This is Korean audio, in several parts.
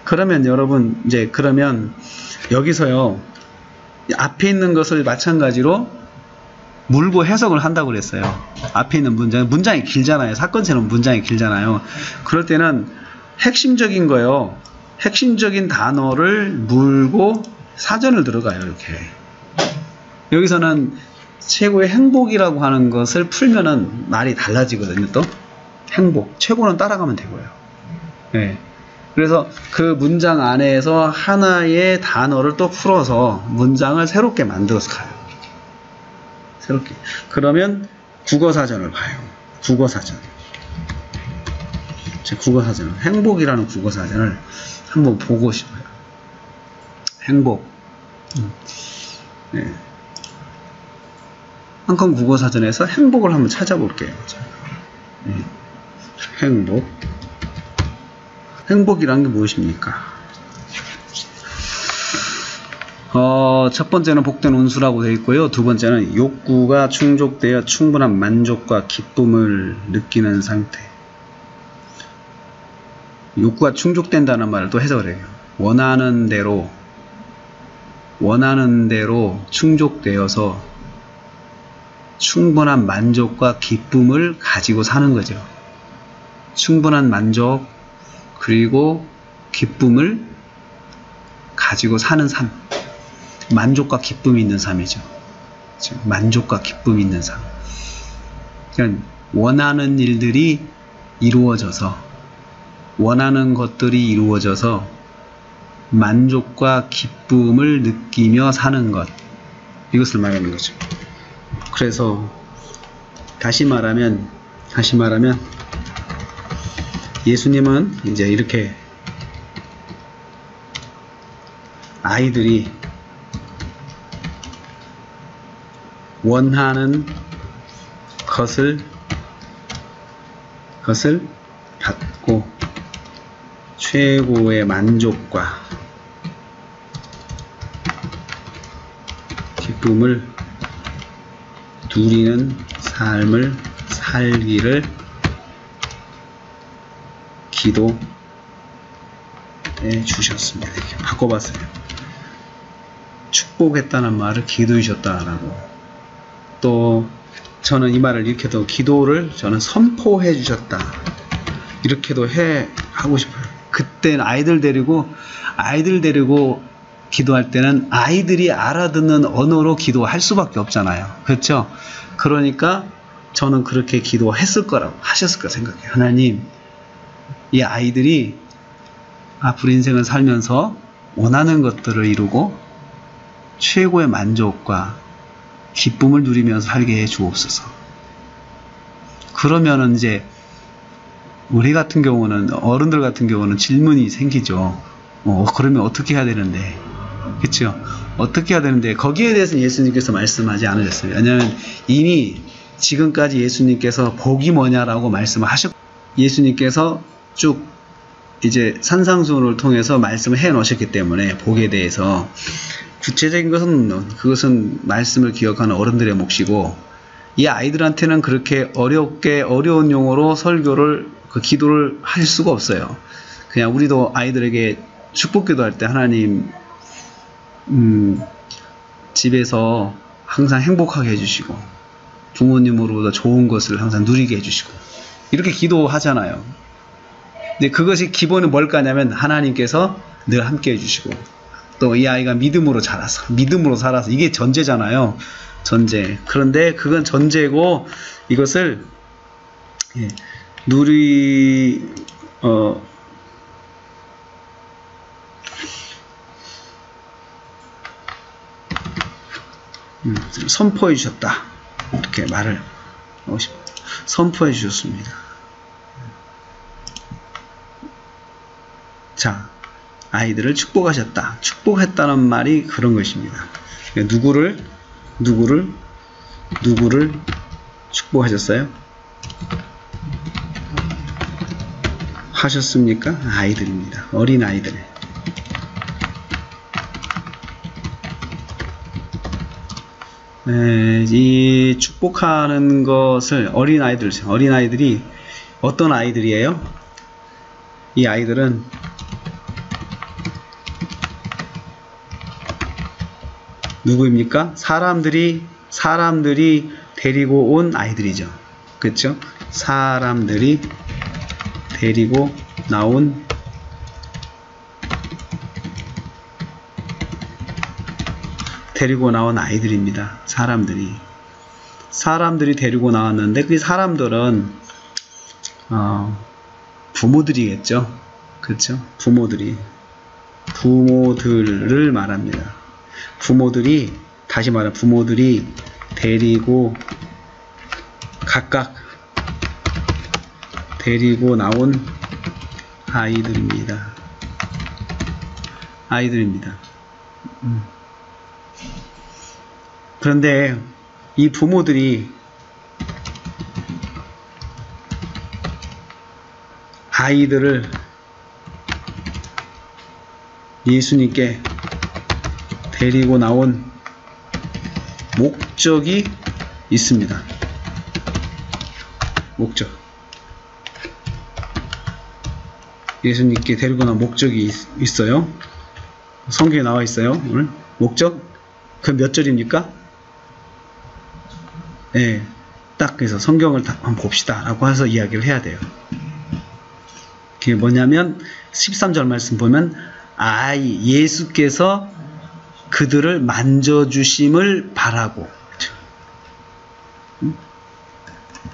그러면 여러분 이제 그러면 여기서요 앞에 있는 것을 마찬가지로 물고 해석을 한다고 그랬어요. 앞에 있는 문장이 길잖아요. 사건처럼 문장이 길잖아요. 그럴 때는 핵심적인 거요. 핵심적인 단어를 물고 사전을 들어가요. 이렇게. 여기서는 최고의 행복이라고 하는 것을 풀면은 말이 달라지거든요. 또 행복. 최고는 따라가면 되고요. 네. 그래서 그 문장 안에서 하나의 단어를 또 풀어서 문장을 새롭게 만들어서 가요. 새롭게. 그러면 국어사전을 봐요. 국어사전. 제 국어사전. 행복이라는 국어사전을 한번 보고 싶어요. 행복. 네. 한컴 국어사전에서 행복을 한번 찾아볼게요. 네. 행복. 행복이란 게 무엇입니까? 첫 번째는 복된 운수라고 되어 있고요. 두 번째는 욕구가 충족되어 충분한 만족과 기쁨을 느끼는 상태. 욕구가 충족된다는 말을 또 해석을 해요. 원하는 대로 충족되어서 충분한 만족과 기쁨을 가지고 사는 거죠. 충분한 만족 그리고 기쁨을 가지고 사는 삶. 만족과 기쁨이 있는 삶이죠. 만족과 기쁨이 있는 삶. 그러니까 원하는 일들이 이루어져서 원하는 것들이 이루어져서 만족과 기쁨을 느끼며 사는 것. 이것을 말하는 거죠. 그래서 다시 말하면 예수님은 이제 이렇게 아이들이 원하는 것을 받고 최고의 만족과 기쁨을 누리는 삶을 살기를 기도해 주셨습니다. 이렇게 바꿔봤어요. 축복했다는 말을 기도해 주셨다라고. 또 저는 이 말을 이렇게도 기도를 저는 선포해 주셨다. 이렇게도 하고 싶어요. 그때는 아이들 데리고 기도할 때는 아이들이 알아듣는 언어로 기도할 수밖에 없잖아요. 그렇죠? 그러니까 저는 그렇게 기도했을 거라고 하셨을 거 생각해요. 하나님, 이 아이들이 앞으로 인생을 살면서 원하는 것들을 이루고 최고의 만족과 기쁨을 누리면서 살게 해 주옵소서. 그러면은 이제 우리 같은 경우는 어른들 같은 경우는 질문이 생기죠. 그러면 어떻게 해야 되는데, 그렇죠? 어떻게 해야 되는데 거기에 대해서 예수님께서 말씀하지 않으셨어요. 왜냐하면 이미 지금까지 예수님께서 복이 뭐냐라고 말씀을 하셨고 예수님께서 쭉 이제 산상수훈을 통해서 말씀을 해 놓으셨기 때문에 복에 대해서 구체적인 것은 그것은 말씀을 기억하는 어른들의 몫이고 이 아이들한테는 그렇게 어려운 용어로 설교를 기도를 할 수가 없어요. 그냥 우리도 아이들에게 축복기도 할 때 하나님 집에서 항상 행복하게 해주시고 부모님으로부터 좋은 것을 항상 누리게 해주시고 이렇게 기도하잖아요. 근데 그것이 기본은 뭘까냐면 하나님께서 늘 함께 해주시고 또 이 아이가 믿음으로 살아서 이게 전제잖아요. 전제. 그런데 그건 전제고 이것을 선포해 주셨다. 이렇게 말을 선포해 주셨습니다. 자, 아이들을 축복하셨다. 축복했다는 말이 그런 것입니다. 누구를 축복하셨어요? 하셨습니까? 아이들입니다. 어린 아이들. 이 축복하는 것을 어린아이들이 어떤 아이들이에요? 이 아이들은 누구입니까? 사람들이 데리고 온 아이들이죠. 그렇죠? 사람들이 데리고 나온 아이들입니다. 사람들이 데리고 나왔는데 그 사람들은 부모들이겠죠. 그렇죠? 부모들을 말합니다. 다시 말하면 부모들이 각각 데리고 나온 아이들입니다. 그런데 이 부모들이 아이들을 예수님께 데리고 나온 목적이 있습니다. 예수님께 데리고 나온 목적이 있어요. 성경에 나와 있어요. 오늘 목적? 그 몇 절입니까? 네, 딱 그래서 성경을 한번 봅시다 라고 해서 이야기를 해야 돼요. 그게 뭐냐면 13절 말씀 보면 예수께서 그들을 만져주심을 바라고,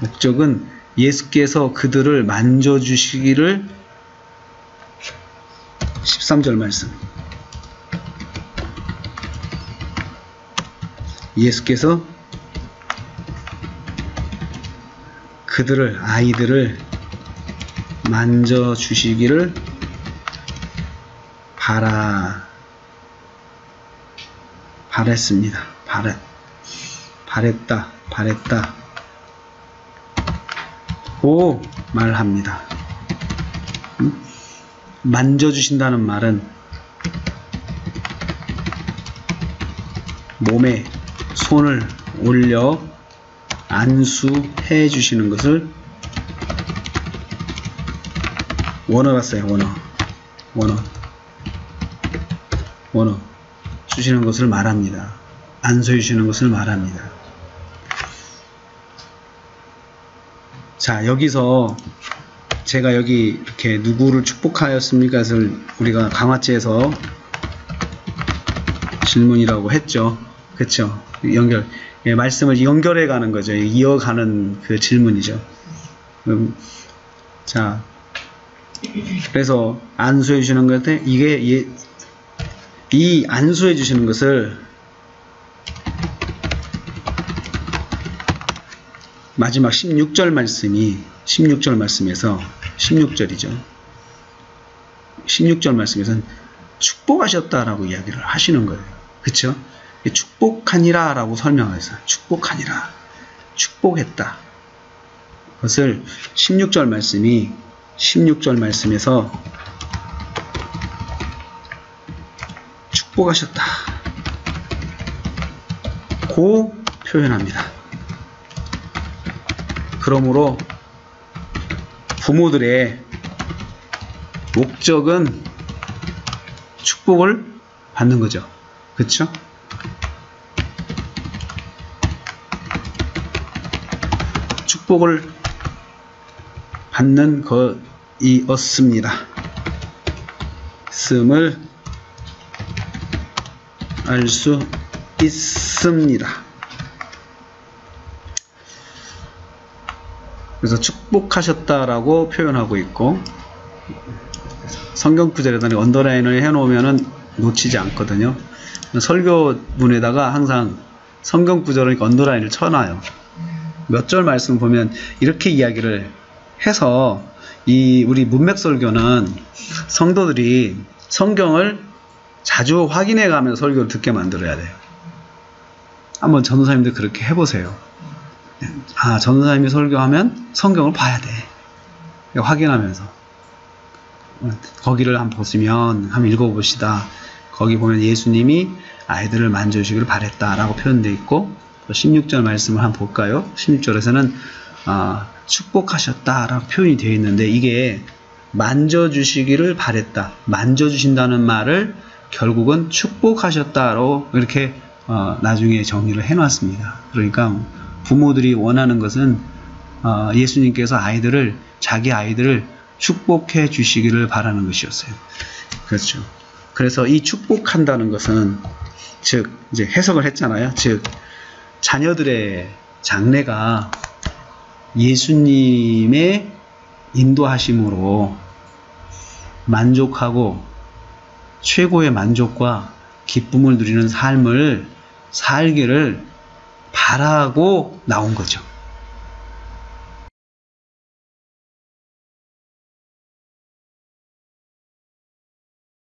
목적은 예수께서 그들을 만져주시기를, 13절 말씀, 예수께서 아이들을 만져주시기를 바랬습니다. 바랬다 고 말합니다. 만져주신다는 말은 몸에 손을 올려 안수해 주시는 것을 원어 같아요. 원어 주시는 것을 말합니다. 안수해 주시는 것을 말합니다. 자, 여기서 제가 여기 이렇게 누구를 축복하였습니까? 그래서 우리가 강화체에서 질문이라고 했죠. 그쵸? 말씀을 연결해 가는 거죠. 이어가는 그 질문이죠. 자, 그래서 안수해 주시는 것에 이 안수해 주시는 것을 마지막 16절 말씀에서 16절이죠. 16절 말씀에서는 축복하셨다라고 이야기를 하시는 거예요. 그쵸? 축복하니라 라고 설명했어요. 축복했다. 그것을 16절 말씀에서 축복하셨다 고 표현합니다. 그러므로 부모들의 목적은 축복을 받는 거죠. 그렇죠? 축복을 받는 것이었습니다. 씀을 알 수 있습니다. 그래서 축복하셨다라고 표현하고 있고, 성경 구절에다 언더라인을 해놓으면 놓치지 않거든요. 설교문에다가 항상 성경 구절을 언더라인을 쳐놔요. 몇 절 말씀 보면 이렇게 이야기를 해서, 우리 문맥설교는 성도들이 성경을 자주 확인해 가면서 설교를 듣게 만들어야 돼요. 한번 전도사님들 그렇게 해보세요. 전도사님이 설교하면 성경을 봐야 돼. 확인하면서. 거기를 한번 보시면, 한번 읽어봅시다. 거기 보면 예수님이 아이들을 만져주시기를 바랬다라고 표현되어 있고, 16절 말씀을 한번 볼까요? 16절에서는 축복하셨다라고 표현이 되어 있는데, 이게 만져주시기를 바랬다, 만져주신다는 말을 결국은 축복하셨다로 이렇게 나중에 정리를 해놨습니다. 그러니까 부모들이 원하는 것은 예수님께서 자기 아이들을 축복해 주시기를 바라는 것이었어요. 그렇죠. 그래서 이 축복한다는 것은 즉 이제 해석을 했잖아요. 즉 자녀들의 장래가 예수님의 인도하심으로 만족하고 최고의 만족과 기쁨을 누리는 삶을 살기를 바라고 나온 거죠.